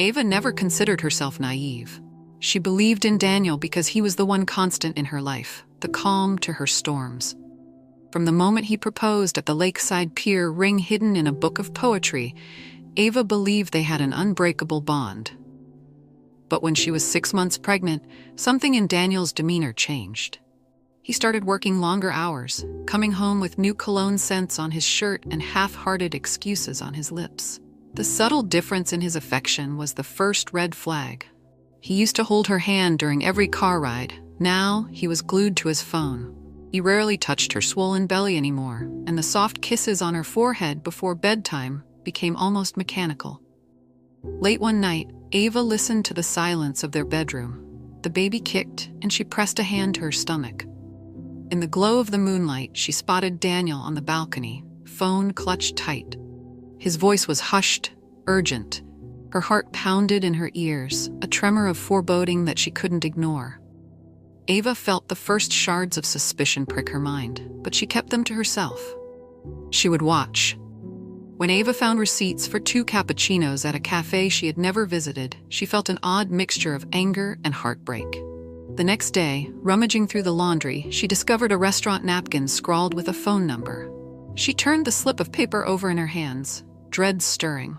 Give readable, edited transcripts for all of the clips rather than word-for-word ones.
Ava never considered herself naive. She believed in Daniel because he was the one constant in her life, the calm to her storms. From the moment he proposed at the lakeside pier, ring hidden in a book of poetry, Ava believed they had an unbreakable bond. But when she was 6 months pregnant, something in Daniel's demeanor changed. He started working longer hours, coming home with new cologne scents on his shirt and half-hearted excuses on his lips. The subtle difference in his affection was the first red flag. He used to hold her hand during every car ride. Now, he was glued to his phone. He rarely touched her swollen belly anymore, and the soft kisses on her forehead before bedtime became almost mechanical. Late one night, Ava listened to the silence of their bedroom. The baby kicked, and she pressed a hand to her stomach. In the glow of the moonlight, she spotted Daniel on the balcony, phone clutched tight. His voice was hushed, urgent. Her heart pounded in her ears, a tremor of foreboding that she couldn't ignore. Ava felt the first shards of suspicion prick her mind, but she kept them to herself. She would watch. When Ava found receipts for 2 cappuccinos at a cafe she had never visited, she felt an odd mixture of anger and heartbreak. The next day, rummaging through the laundry, she discovered a restaurant napkin scrawled with a phone number. She turned the slip of paper over in her hands, dread stirring.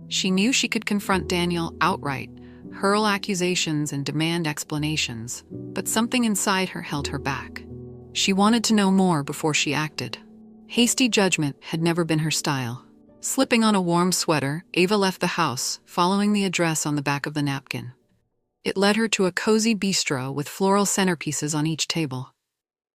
She knew she could confront Daniel outright, hurl accusations and demand explanations, but something inside her held her back. She wanted to know more before she acted. Hasty judgment had never been her style. Slipping on a warm sweater, Ava left the house, following the address on the back of the napkin. It led her to a cozy bistro with floral centerpieces on each table.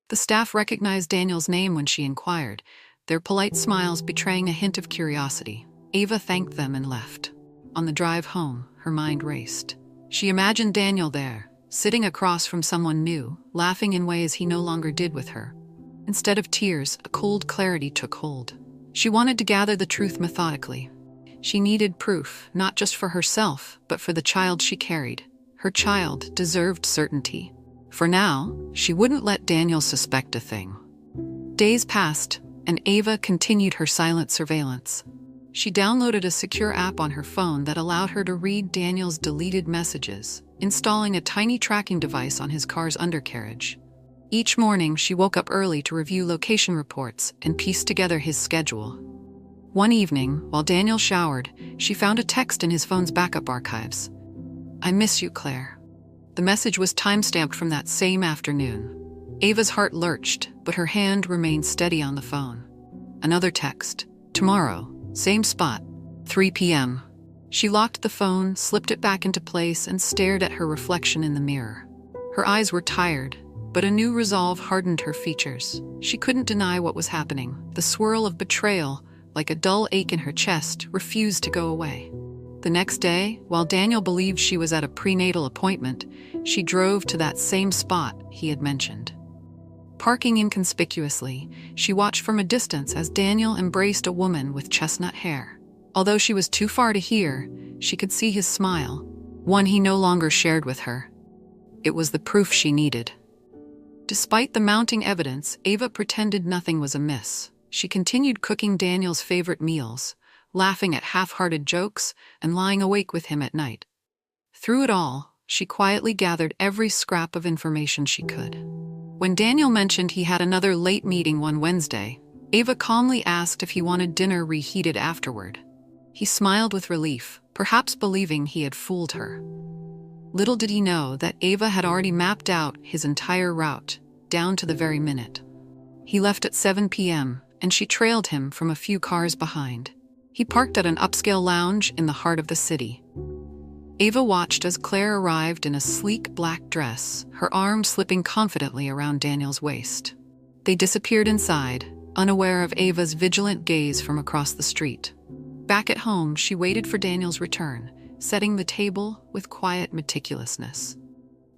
The staff recognized Daniel's name when she inquired, their polite smiles betraying a hint of curiosity. Ava thanked them and left. On the drive home, her mind raced. She imagined Daniel there, sitting across from someone new, laughing in ways he no longer did with her. Instead of tears, a cold clarity took hold. She wanted to gather the truth methodically. She needed proof, not just for herself, but for the child she carried. Her child deserved certainty. For now, she wouldn't let Daniel suspect a thing. Days passed, and Ava continued her silent surveillance. She downloaded a secure app on her phone that allowed her to read Daniel's deleted messages, installing a tiny tracking device on his car's undercarriage. Each morning, she woke up early to review location reports and piece together his schedule. One evening, while Daniel showered, she found a text in his phone's backup archives. "I miss you, Claire." The message was time-stamped from that same afternoon. Ava's heart lurched, but her hand remained steady on the phone. Another text. "Tomorrow, same spot, 3 p.m. She locked the phone, slipped it back into place, and stared at her reflection in the mirror. Her eyes were tired, but a new resolve hardened her features. She couldn't deny what was happening. The swirl of betrayal, like a dull ache in her chest, refused to go away. The next day, while Daniel believed she was at a prenatal appointment, she drove to that same spot he had mentioned. Parking inconspicuously, she watched from a distance as Daniel embraced a woman with chestnut hair. Although she was too far to hear, she could see his smile, one he no longer shared with her. It was the proof she needed. Despite the mounting evidence, Ava pretended nothing was amiss. She continued cooking Daniel's favorite meals, laughing at half-hearted jokes, and lying awake with him at night. Through it all, she quietly gathered every scrap of information she could. When Daniel mentioned he had another late meeting one Wednesday, Ava calmly asked if he wanted dinner reheated afterward. He smiled with relief, perhaps believing he had fooled her. Little did he know that Ava had already mapped out his entire route, down to the very minute. He left at 7 p.m., and she trailed him from a few cars behind. He parked at an upscale lounge in the heart of the city. Ava watched as Claire arrived in a sleek black dress, her arm slipping confidently around Daniel's waist. They disappeared inside, unaware of Ava's vigilant gaze from across the street. Back at home, she waited for Daniel's return, setting the table with quiet meticulousness.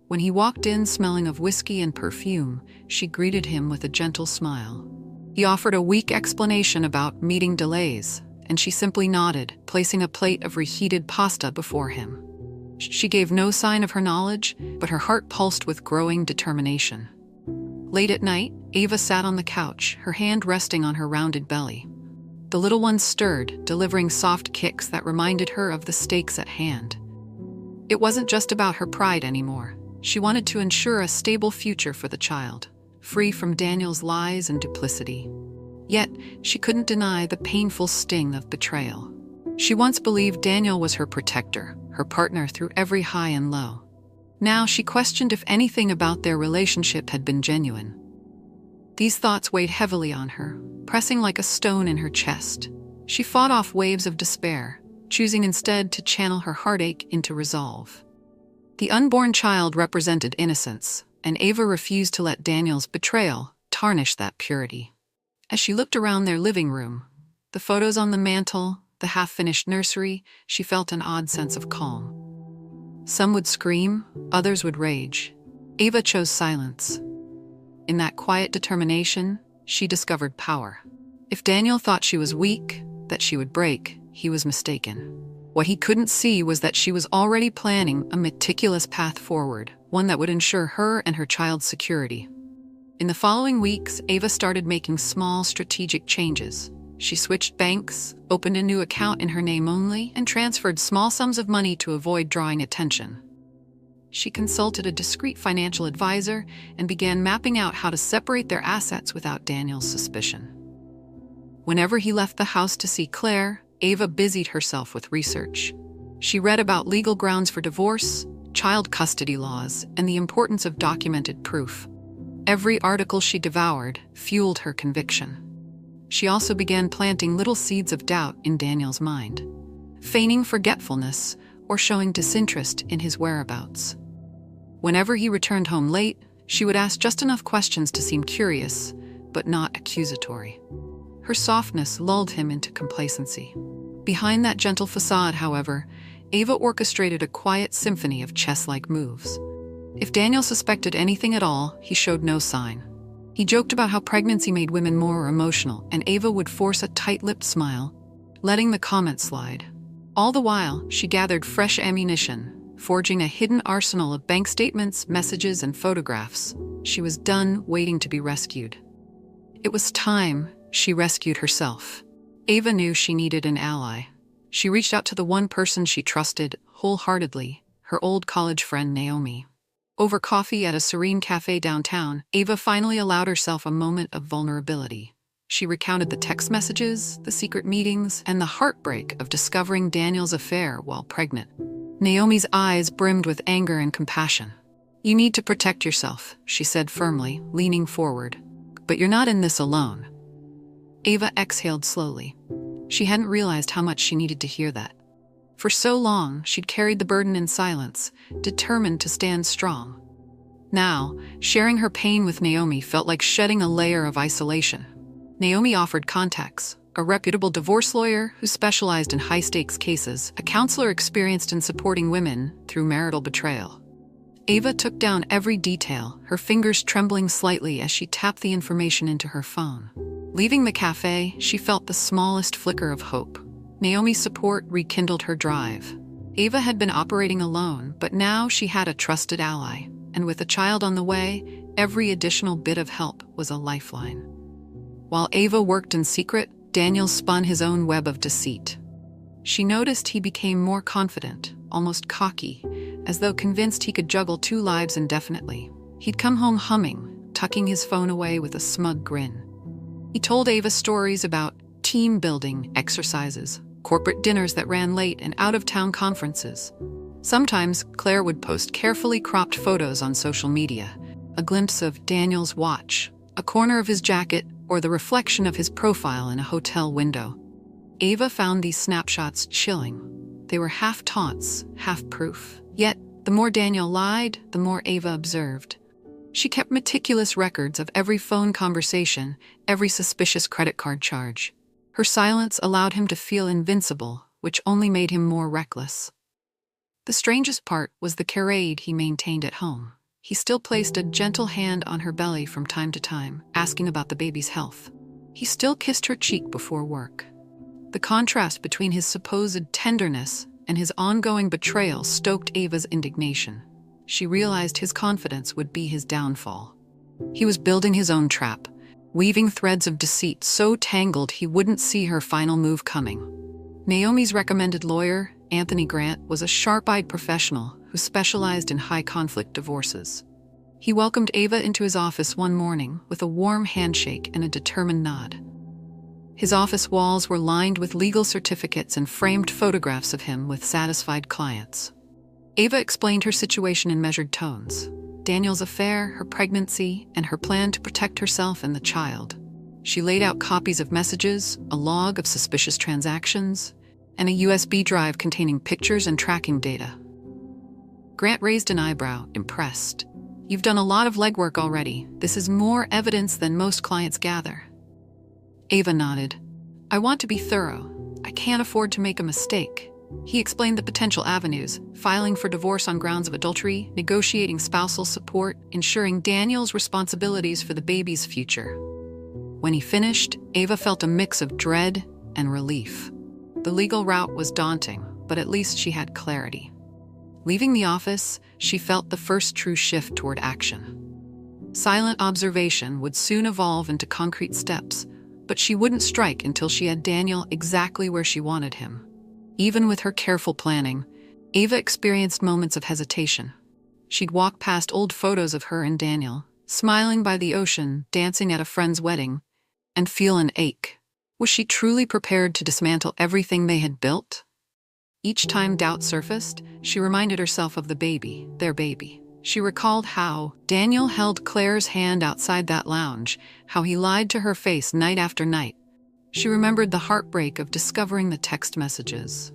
When he walked in smelling of whiskey and perfume, she greeted him with a gentle smile. He offered a weak explanation about meeting delays, and she simply nodded, placing a plate of reheated pasta before him. She gave no sign of her knowledge, but her heart pulsed with growing determination. Late at night, Ava sat on the couch, her hand resting on her rounded belly. The little one stirred, delivering soft kicks that reminded her of the stakes at hand. It wasn't just about her pride anymore. She wanted to ensure a stable future for the child, free from Daniel's lies and duplicity. Yet, she couldn't deny the painful sting of betrayal. She once believed Daniel was her protector, her partner through every high and low. Now she questioned if anything about their relationship had been genuine. These thoughts weighed heavily on her, pressing like a stone in her chest. She fought off waves of despair, choosing instead to channel her heartache into resolve. The unborn child represented innocence, and Ava refused to let Daniel's betrayal tarnish that purity. As she looked around their living room, the photos on the mantel, the half-finished nursery, she felt an odd sense of calm. Some would scream, others would rage. Ava chose silence. In that quiet determination, she discovered power. If Daniel thought she was weak, that she would break, he was mistaken. What he couldn't see was that she was already planning a meticulous path forward, one that would ensure her and her child's security. In the following weeks, Ava started making small strategic changes. She switched banks, opened a new account in her name only, and transferred small sums of money to avoid drawing attention. She consulted a discreet financial advisor and began mapping out how to separate their assets without Daniel's suspicion. Whenever he left the house to see Claire, Ava busied herself with research. She read about legal grounds for divorce, child custody laws, and the importance of documented proof. Every article she devoured fueled her conviction. She also began planting little seeds of doubt in Daniel's mind, feigning forgetfulness or showing disinterest in his whereabouts. Whenever he returned home late, she would ask just enough questions to seem curious, but not accusatory. Her softness lulled him into complacency. Behind that gentle facade, however, Ava orchestrated a quiet symphony of chess-like moves. If Daniel suspected anything at all, he showed no sign. He joked about how pregnancy made women more emotional, and Ava would force a tight-lipped smile, letting the comment slide. All the while, she gathered fresh ammunition, forging a hidden arsenal of bank statements, messages, and photographs. She was done waiting to be rescued. It was time she rescued herself. Ava knew she needed an ally. She reached out to the one person she trusted wholeheartedly, her old college friend Naomi. Over coffee at a serene cafe downtown, Ava finally allowed herself a moment of vulnerability. She recounted the text messages, the secret meetings, and the heartbreak of discovering Daniel's affair while pregnant. Naomi's eyes brimmed with anger and compassion. "You need to protect yourself," she said firmly, leaning forward. "But you're not in this alone." Ava exhaled slowly. She hadn't realized how much she needed to hear that. For so long, she'd carried the burden in silence, determined to stand strong. Now, sharing her pain with Naomi felt like shedding a layer of isolation. Naomi offered contacts: a reputable divorce lawyer who specialized in high-stakes cases, a counselor experienced in supporting women through marital betrayal. Ava took down every detail, her fingers trembling slightly as she tapped the information into her phone. Leaving the cafe, she felt the smallest flicker of hope. Naomi's support rekindled her drive. Ava had been operating alone, but now she had a trusted ally, and with a child on the way, every additional bit of help was a lifeline. While Ava worked in secret, Daniel spun his own web of deceit. She noticed he became more confident, almost cocky, as though convinced he could juggle two lives indefinitely. He'd come home humming, tucking his phone away with a smug grin. He told Ava stories about team-building exercises, corporate dinners that ran late, and out-of-town conferences. Sometimes, Claire would post carefully cropped photos on social media, a glimpse of Daniel's watch, a corner of his jacket, or the reflection of his profile in a hotel window. Ava found these snapshots chilling. They were half taunts, half proof. Yet, the more Daniel lied, the more Ava observed. She kept meticulous records of every phone conversation, every suspicious credit card charge. Her silence allowed him to feel invincible, which only made him more reckless. The strangest part was the charade he maintained at home. He still placed a gentle hand on her belly from time to time, asking about the baby's health. He still kissed her cheek before work. The contrast between his supposed tenderness and his ongoing betrayal stoked Ava's indignation. She realized his confidence would be his downfall. He was building his own trap, weaving threads of deceit so tangled he wouldn't see her final move coming. Naomi's recommended lawyer, Anthony Grant, was a sharp-eyed professional who specialized in high-conflict divorces. He welcomed Ava into his office one morning with a warm handshake and a determined nod. His office walls were lined with legal certificates and framed photographs of him with satisfied clients. Ava explained her situation in measured tones: Daniel's affair, her pregnancy, and her plan to protect herself and the child. She laid out copies of messages, a log of suspicious transactions, and a USB drive containing pictures and tracking data. Grant raised an eyebrow, impressed. "You've done a lot of legwork already. This is more evidence than most clients gather." Ava nodded. "I want to be thorough. I can't afford to make a mistake." He explained the potential avenues: filing for divorce on grounds of adultery, negotiating spousal support, ensuring Daniel's responsibilities for the baby's future. When he finished, Ava felt a mix of dread and relief. The legal route was daunting, but at least she had clarity. Leaving the office, she felt the first true shift toward action. Silent observation would soon evolve into concrete steps, but she wouldn't strike until she had Daniel exactly where she wanted him. Even with her careful planning, Ava experienced moments of hesitation. She'd walk past old photos of her and Daniel, smiling by the ocean, dancing at a friend's wedding, and feel an ache. Was she truly prepared to dismantle everything they had built? Each time doubt surfaced, she reminded herself of the baby, their baby. She recalled how Daniel held Claire's hand outside that lounge, how he lied to her face night after night. She remembered the heartbreak of discovering the text messages.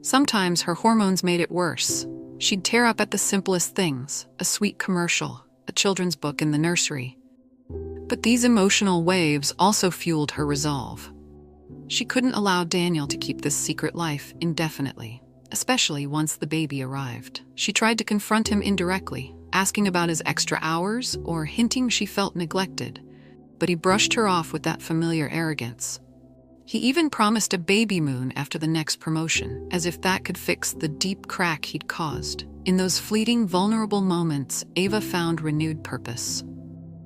Sometimes her hormones made it worse. She'd tear up at the simplest things: a sweet commercial, a children's book in the nursery. But these emotional waves also fueled her resolve. She couldn't allow Daniel to keep this secret life indefinitely, especially once the baby arrived. She tried to confront him indirectly, asking about his extra hours or hinting she felt neglected, but he brushed her off with that familiar arrogance. He even promised a baby moon after the next promotion, as if that could fix the deep crack he'd caused. In those fleeting, vulnerable moments, Ava found renewed purpose.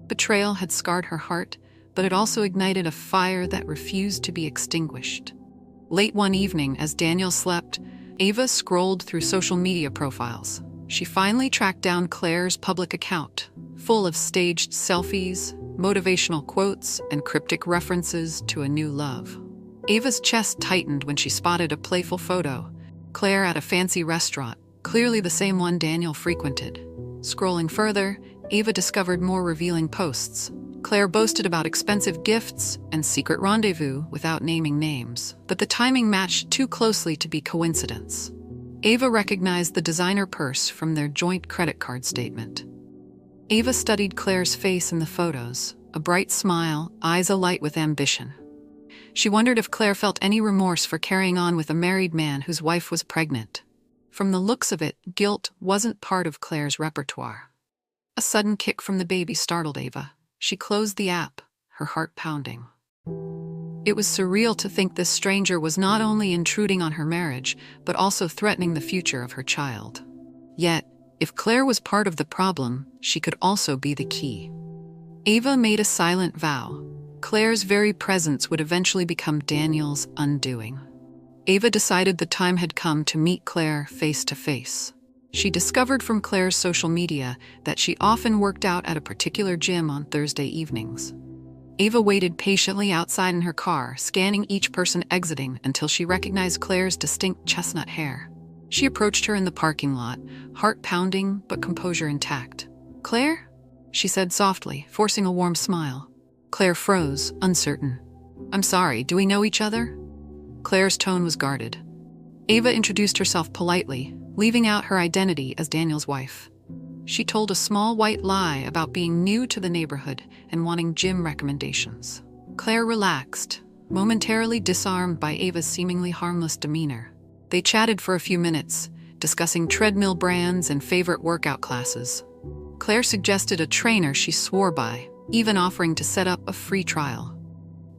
Betrayal had scarred her heart, but it also ignited a fire that refused to be extinguished. Late one evening, as Daniel slept, Ava scrolled through social media profiles. She finally tracked down Claire's public account, full of staged selfies, motivational quotes, and cryptic references to a new love. Ava's chest tightened when she spotted a playful photo: Claire at a fancy restaurant, clearly the same one Daniel frequented. Scrolling further, Ava discovered more revealing posts. Claire boasted about expensive gifts and secret rendezvous without naming names, but the timing matched too closely to be coincidence. Ava recognized the designer purse from their joint credit card statement. Ava studied Claire's face in the photos, a bright smile, eyes alight with ambition. She wondered if Claire felt any remorse for carrying on with a married man whose wife was pregnant. From the looks of it, guilt wasn't part of Claire's repertoire. A sudden kick from the baby startled Ava. She closed the app, her heart pounding. It was surreal to think this stranger was not only intruding on her marriage, but also threatening the future of her child. Yet, if Claire was part of the problem, she could also be the key. Ava made a silent vow. Claire's very presence would eventually become Daniel's undoing. Ava decided the time had come to meet Claire face to face. She discovered from Claire's social media that she often worked out at a particular gym on Thursday evenings. Ava waited patiently outside in her car, scanning each person exiting until she recognized Claire's distinct chestnut hair. She approached her in the parking lot, heart pounding but composure intact. "Claire?" she said softly, forcing a warm smile. Claire froze, uncertain. "I'm sorry, do we know each other?" Claire's tone was guarded. Ava introduced herself politely, leaving out her identity as Daniel's wife. She told a small white lie about being new to the neighborhood and wanting gym recommendations. Claire relaxed, momentarily disarmed by Ava's seemingly harmless demeanor. They chatted for a few minutes, discussing treadmill brands and favorite workout classes. Claire suggested a trainer she swore by, even offering to set up a free trial.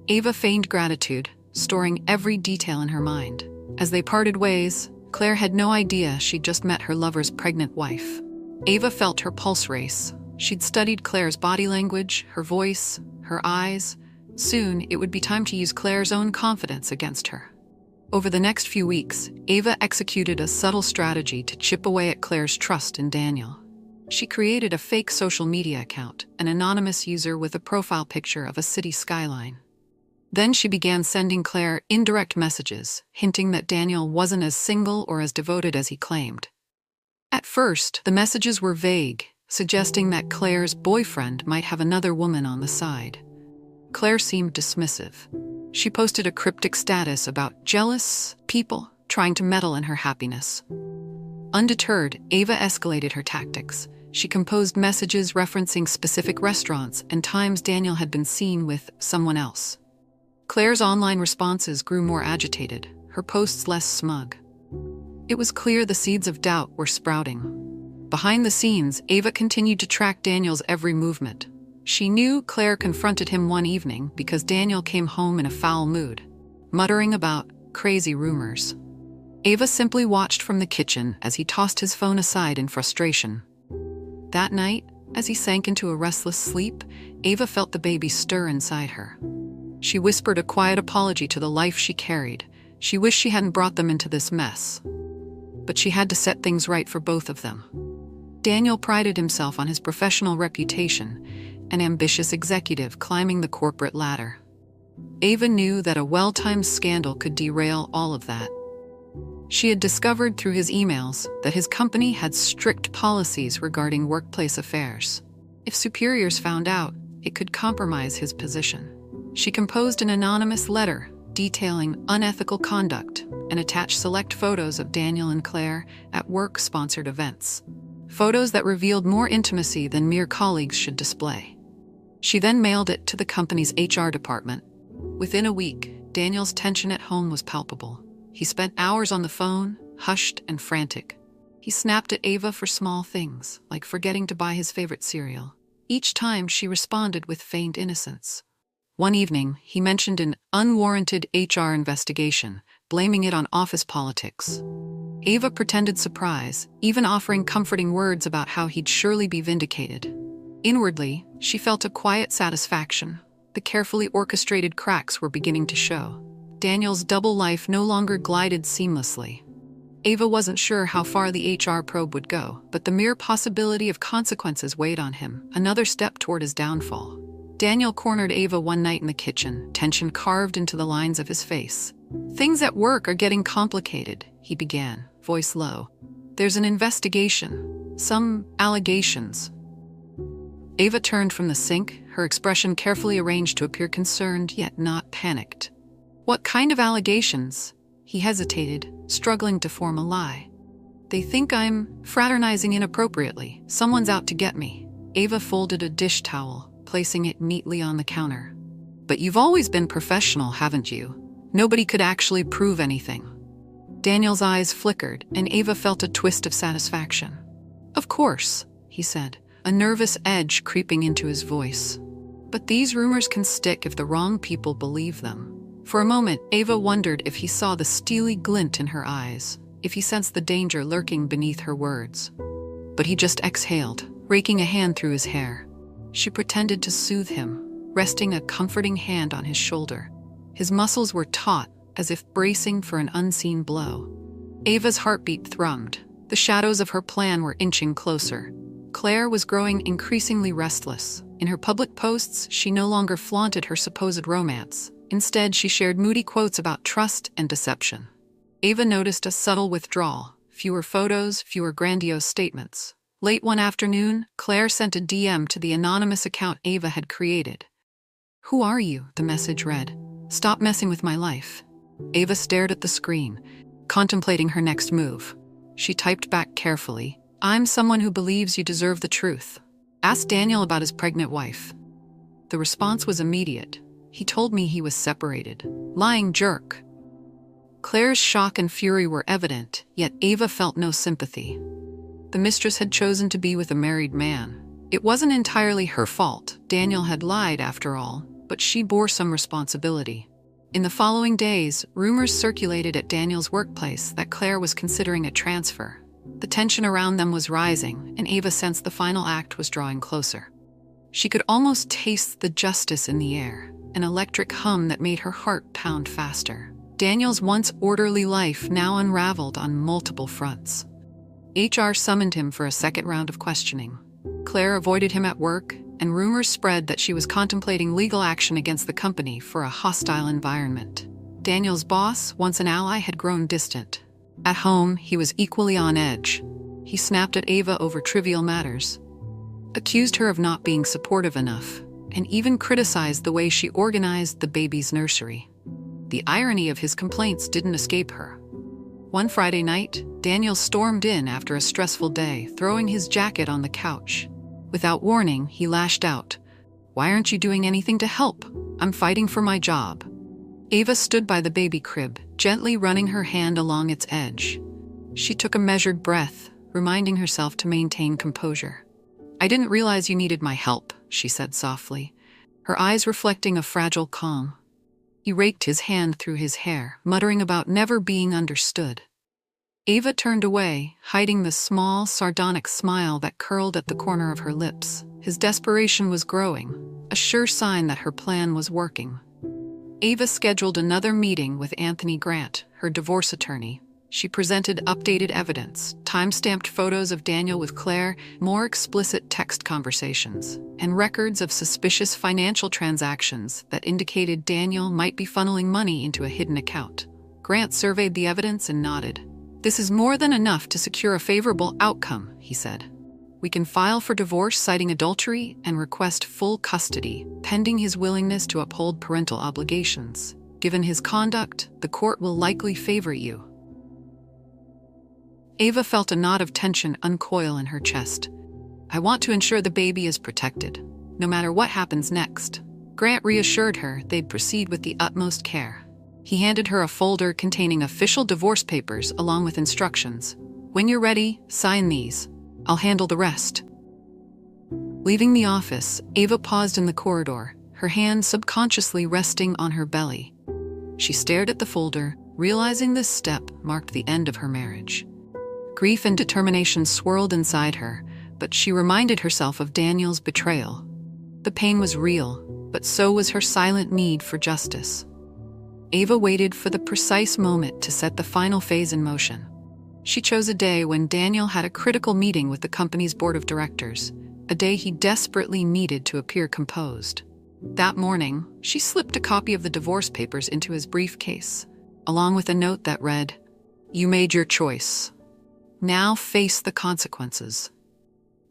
Ava feigned gratitude, storing every detail in her mind. As they parted ways, Claire had no idea she'd just met her lover's pregnant wife. Ava felt her pulse race. She'd studied Claire's body language, her voice, her eyes. Soon, it would be time to use Claire's own confidence against her. Over the next few weeks, Ava executed a subtle strategy to chip away at Claire's trust in Daniel. She created a fake social media account, an anonymous user with a profile picture of a city skyline. Then she began sending Claire indirect messages, hinting that Daniel wasn't as single or as devoted as he claimed. At first, the messages were vague, suggesting that Claire's boyfriend might have another woman on the side. Claire seemed dismissive. She posted a cryptic status about jealous people trying to meddle in her happiness. Undeterred, Ava escalated her tactics. She composed messages referencing specific restaurants and times Daniel had been seen with someone else. Claire's online responses grew more agitated, her posts less smug. It was clear the seeds of doubt were sprouting. Behind the scenes, Ava continued to track Daniel's every movement. She knew Claire confronted him one evening because Daniel came home in a foul mood, muttering about crazy rumors. Ava simply watched from the kitchen as he tossed his phone aside in frustration. That night, as he sank into a restless sleep, Ava felt the baby stir inside her. She whispered a quiet apology to the life she carried. She wished she hadn't brought them into this mess. But she had to set things right for both of them. Daniel prided himself on his professional reputation, an ambitious executive climbing the corporate ladder. Ava knew that a well-timed scandal could derail all of that. She had discovered through his emails that his company had strict policies regarding workplace affairs. If superiors found out, it could compromise his position. She composed an anonymous letter detailing unethical conduct and attached select photos of Daniel and Claire at work-sponsored events. Photos that revealed more intimacy than mere colleagues should display. She then mailed it to the company's HR department. Within a week, Daniel's tension at home was palpable. He spent hours on the phone, hushed and frantic. He snapped at Ava for small things, like forgetting to buy his favorite cereal. Each time she responded with feigned innocence. One evening, he mentioned an unwarranted HR investigation, blaming it on office politics. Ava pretended surprise, even offering comforting words about how he'd surely be vindicated. Inwardly, she felt a quiet satisfaction. The carefully orchestrated cracks were beginning to show. Daniel's double life no longer glided seamlessly. Ava wasn't sure how far the HR probe would go, but the mere possibility of consequences weighed on him, another step toward his downfall. Daniel cornered Ava one night in the kitchen, tension carved into the lines of his face. "Things at work are getting complicated," he began, voice low. "There's an investigation. Some allegations." Ava turned from the sink, her expression carefully arranged to appear concerned yet not panicked. "What kind of allegations?" He hesitated, struggling to form a lie. "They think I'm fraternizing inappropriately. Someone's out to get me." Ava folded a dish towel, placing it neatly on the counter. "But you've always been professional, haven't you? Nobody could actually prove anything." Daniel's eyes flickered, and Ava felt a twist of satisfaction. "Of course," he said, a nervous edge creeping into his voice. "But these rumors can stick if the wrong people believe them." For a moment, Ava wondered if he saw the steely glint in her eyes, if he sensed the danger lurking beneath her words. But he just exhaled, raking a hand through his hair. She pretended to soothe him, resting a comforting hand on his shoulder. His muscles were taut, as if bracing for an unseen blow. Ava's heartbeat thrummed. The shadows of her plan were inching closer. Claire was growing increasingly restless. In her public posts, she no longer flaunted her supposed romance. Instead, she shared moody quotes about trust and deception. Ava noticed a subtle withdrawal, fewer photos, fewer grandiose statements. Late one afternoon, Claire sent a DM to the anonymous account Ava had created. "Who are you?" the message read. "Stop messing with my life." Ava stared at the screen, contemplating her next move. She typed back carefully, "I'm someone who believes you deserve the truth. Ask Daniel about his pregnant wife." The response was immediate. "He told me he was separated. Lying jerk." Claire's shock and fury were evident, yet Ava felt no sympathy. The mistress had chosen to be with a married man. It wasn't entirely her fault. Daniel had lied, after all, but she bore some responsibility. In the following days, rumors circulated at Daniel's workplace that Claire was considering a transfer. The tension around them was rising, and Ava sensed the final act was drawing closer. She could almost taste the justice in the air, an electric hum that made her heart pound faster. Daniel's once orderly life now unraveled on multiple fronts. HR summoned him for a second round of questioning. Claire avoided him at work, and rumors spread that she was contemplating legal action against the company for a hostile environment. Daniel's boss, once an ally, had grown distant. At home, he was equally on edge. He snapped at Ava over trivial matters, accused her of not being supportive enough, and even criticized the way she organized the baby's nursery. The irony of his complaints didn't escape her. One Friday night, Daniel stormed in after a stressful day, throwing his jacket on the couch. Without warning, he lashed out. "Why aren't you doing anything to help? I'm fighting for my job." Ava stood by the baby crib, gently running her hand along its edge. She took a measured breath, reminding herself to maintain composure. "I didn't realize you needed my help," she said softly, her eyes reflecting a fragile calm. He raked his hand through his hair, muttering about never being understood. Ava turned away, hiding the small, sardonic smile that curled at the corner of her lips. His desperation was growing, a sure sign that her plan was working. Ava scheduled another meeting with Anthony Grant, her divorce attorney. She presented updated evidence, time-stamped photos of Daniel with Claire, more explicit text conversations, and records of suspicious financial transactions that indicated Daniel might be funneling money into a hidden account. Grant surveyed the evidence and nodded. "This is more than enough to secure a favorable outcome," he said. "We can file for divorce citing adultery and request full custody, pending his willingness to uphold parental obligations. Given his conduct, the court will likely favor you." Ava felt a knot of tension uncoil in her chest. "I want to ensure the baby is protected, no matter what happens next." Grant reassured her they'd proceed with the utmost care. He handed her a folder containing official divorce papers along with instructions. "When you're ready, sign these. I'll handle the rest." Leaving the office, Ava paused in the corridor, her hand subconsciously resting on her belly. She stared at the folder, realizing this step marked the end of her marriage. Grief and determination swirled inside her, but she reminded herself of Daniel's betrayal. The pain was real, but so was her silent need for justice. Ava waited for the precise moment to set the final phase in motion. She chose a day when Daniel had a critical meeting with the company's board of directors, a day he desperately needed to appear composed. That morning, she slipped a copy of the divorce papers into his briefcase, along with a note that read, "You made your choice. Now face the consequences."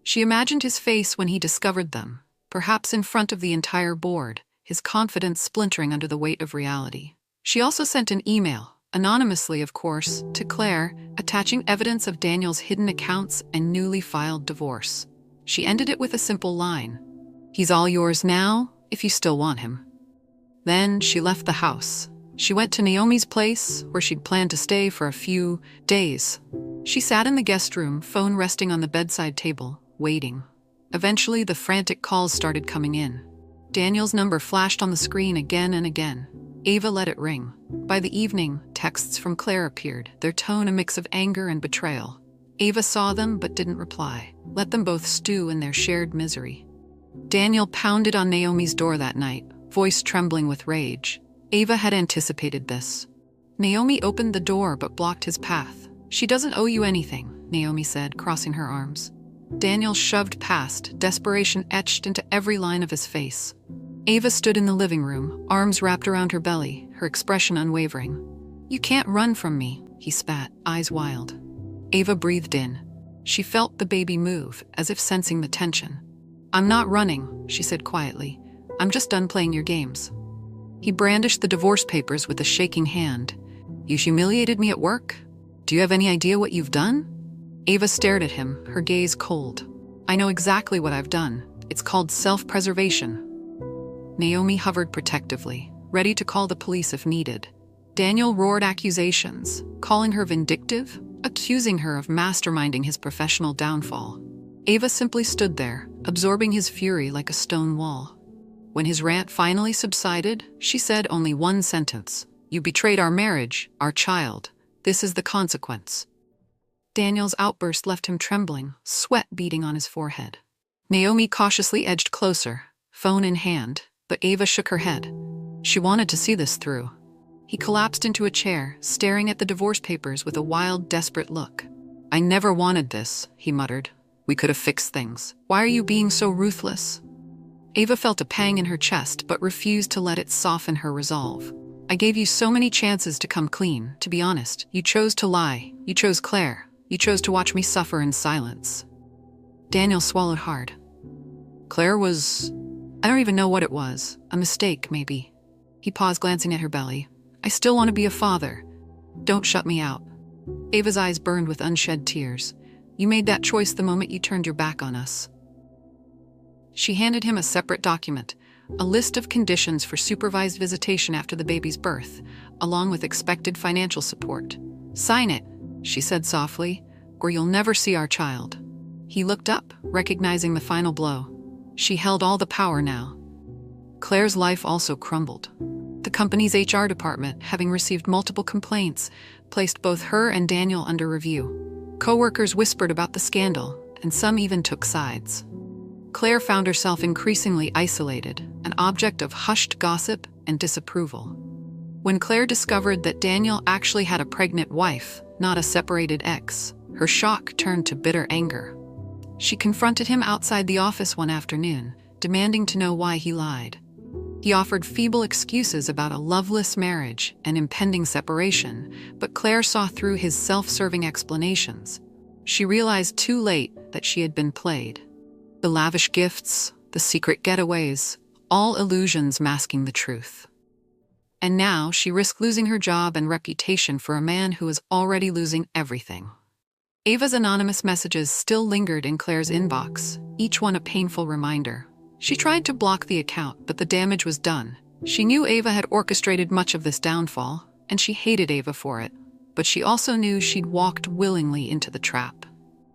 She imagined his face when he discovered them, perhaps in front of the entire board, his confidence splintering under the weight of reality. She also sent an email, anonymously of course, to Claire, attaching evidence of Daniel's hidden accounts and newly filed divorce. She ended it with a simple line, "He's all yours now, if you still want him." Then she left the house. She went to Naomi's place, where she'd planned to stay for a few days. She sat in the guest room, phone resting on the bedside table, waiting. Eventually, the frantic calls started coming in. Daniel's number flashed on the screen again and again. Ava let it ring. By the evening, texts from Claire appeared, their tone a mix of anger and betrayal. Ava saw them but didn't reply. Let them both stew in their shared misery. Daniel pounded on Naomi's door that night, voice trembling with rage. Ava had anticipated this. Naomi opened the door but blocked his path. "She doesn't owe you anything," Naomi said, crossing her arms. Daniel shoved past, desperation etched into every line of his face. Ava stood in the living room, arms wrapped around her belly, her expression unwavering. "You can't run from me," he spat, eyes wild. Ava breathed in. She felt the baby move, as if sensing the tension. "I'm not running," she said quietly. "I'm just done playing your games." He brandished the divorce papers with a shaking hand. "You humiliated me at work? Do you have any idea what you've done?" Ava stared at him, her gaze cold. "I know exactly what I've done. It's called self-preservation." Naomi hovered protectively, ready to call the police if needed. Daniel roared accusations, calling her vindictive, accusing her of masterminding his professional downfall. Ava simply stood there, absorbing his fury like a stone wall. When his rant finally subsided, she said only one sentence, "You betrayed our marriage, our child. This is the consequence." Daniel's outburst left him trembling, sweat beading on his forehead. Naomi cautiously edged closer, phone in hand, but Ava shook her head. She wanted to see this through. He collapsed into a chair, staring at the divorce papers with a wild, desperate look. "I never wanted this," he muttered. "We could have fixed things. Why are you being so ruthless?" Ava felt a pang in her chest but refused to let it soften her resolve. "I gave you so many chances to come clean, to be honest. You chose to lie. You chose Claire. You chose to watch me suffer in silence." Daniel swallowed hard. "Claire was... I don't even know what it was. A mistake, maybe." He paused, glancing at her belly. "I still want to be a father. Don't shut me out." Ava's eyes burned with unshed tears. "You made that choice the moment you turned your back on us." She handed him a separate document, a list of conditions for supervised visitation after the baby's birth, along with expected financial support. "Sign it," she said softly, "or you'll never see our child." He looked up, recognizing the final blow. She held all the power now. Claire's life also crumbled. The company's HR department, having received multiple complaints, placed both her and Daniel under review. Coworkers whispered about the scandal, and some even took sides. Claire found herself increasingly isolated, an object of hushed gossip and disapproval. When Claire discovered that Daniel actually had a pregnant wife, not a separated ex, her shock turned to bitter anger. She confronted him outside the office one afternoon, demanding to know why he lied. He offered feeble excuses about a loveless marriage and impending separation, but Claire saw through his self-serving explanations. She realized too late that she had been played. The lavish gifts, the secret getaways, all illusions masking the truth. And now she risked losing her job and reputation for a man who was already losing everything. Ava's anonymous messages still lingered in Claire's inbox, each one a painful reminder. She tried to block the account, but the damage was done. She knew Ava had orchestrated much of this downfall, and she hated Ava for it. But she also knew she'd walked willingly into the trap.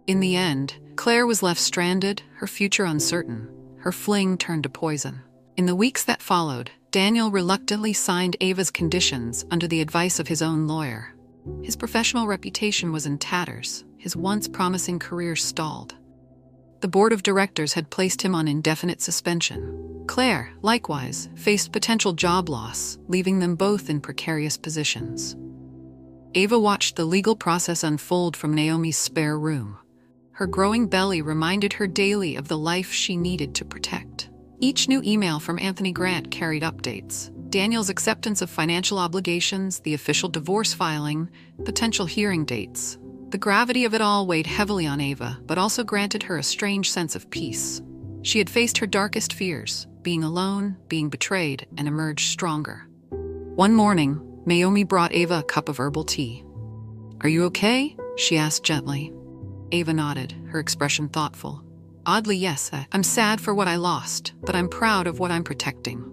In the end, Claire was left stranded, her future uncertain. Her fling turned to poison. In the weeks that followed, Daniel reluctantly signed Ava's conditions under the advice of his own lawyer. His professional reputation was in tatters. His once promising career stalled. The board of directors had placed him on indefinite suspension. Claire, likewise, faced potential job loss, leaving them both in precarious positions. Ava watched the legal process unfold from Naomi's spare room. Her growing belly reminded her daily of the life she needed to protect. Each new email from Anthony Grant carried updates. Daniel's acceptance of financial obligations, the official divorce filing, potential hearing dates. The gravity of it all weighed heavily on Ava, but also granted her a strange sense of peace. She had faced her darkest fears, being alone, being betrayed, and emerged stronger. One morning, Naomi brought Ava a cup of herbal tea. "Are you okay?" she asked gently. Ava nodded, her expression thoughtful. "Oddly, yes. I'm sad for what I lost, but I'm proud of what I'm protecting."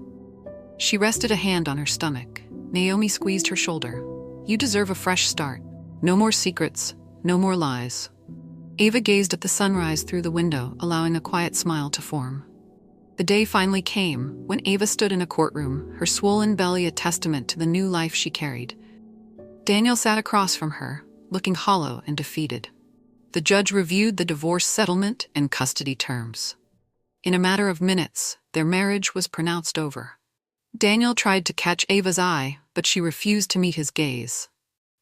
She rested a hand on her stomach. Naomi squeezed her shoulder. "You deserve a fresh start. No more secrets. No more lies." Ava gazed at the sunrise through the window, allowing a quiet smile to form. The day finally came, when Ava stood in a courtroom, her swollen belly a testament to the new life she carried. Daniel sat across from her, looking hollow and defeated. The judge reviewed the divorce settlement and custody terms. In a matter of minutes, their marriage was pronounced over. Daniel tried to catch Ava's eye, but she refused to meet his gaze.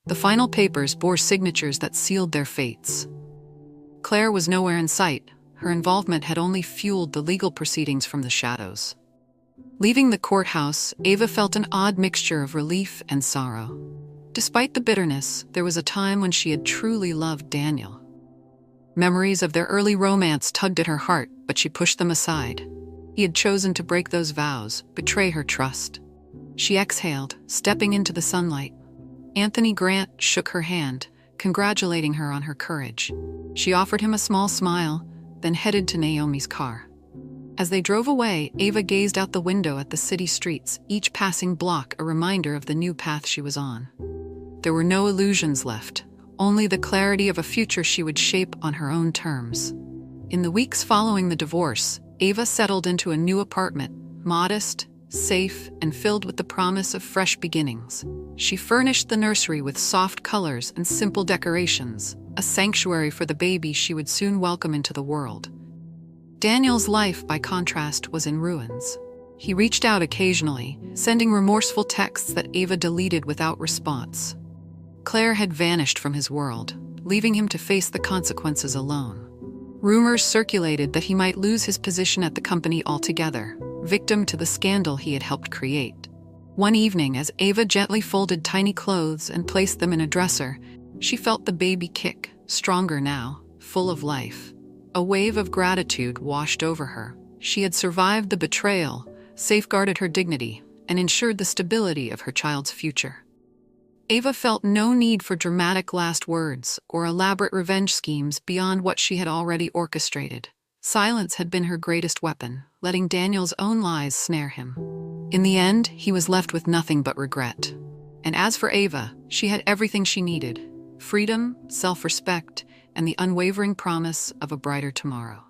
The final papers bore signatures that sealed their fates. Claire was nowhere in sight. Her involvement had only fueled the legal proceedings from the shadows. Leaving the courthouse, Ava felt an odd mixture of relief and sorrow. Despite the bitterness, there was a time when she had truly loved Daniel. Memories of their early romance tugged at her heart, but she pushed them aside. He had chosen to break those vows, betray her trust. She exhaled, stepping into the sunlight. Anthony Grant shook her hand, congratulating her on her courage. She offered him a small smile, then headed to Naomi's car. As they drove away, Ava gazed out the window at the city streets, each passing block a reminder of the new path she was on. There were no illusions left, only the clarity of a future she would shape on her own terms. In the weeks following the divorce, Ava settled into a new apartment, modest, safe, and filled with the promise of fresh beginnings. She furnished the nursery with soft colors and simple decorations, a sanctuary for the baby she would soon welcome into the world. Daniel's life, by contrast, was in ruins. He reached out occasionally, sending remorseful texts that Ava deleted without response. Claire had vanished from his world, leaving him to face the consequences alone. Rumors circulated that he might lose his position at the company altogether, victim to the scandal he had helped create. One evening, as Ava gently folded tiny clothes and placed them in a dresser, she felt the baby kick, stronger now, full of life. A wave of gratitude washed over her. She had survived the betrayal, safeguarded her dignity, and ensured the stability of her child's future. Ava felt no need for dramatic last words or elaborate revenge schemes beyond what she had already orchestrated. Silence had been her greatest weapon, letting Daniel's own lies snare him. In the end, he was left with nothing but regret. And as for Ava, she had everything she needed: freedom, self-respect, and the unwavering promise of a brighter tomorrow.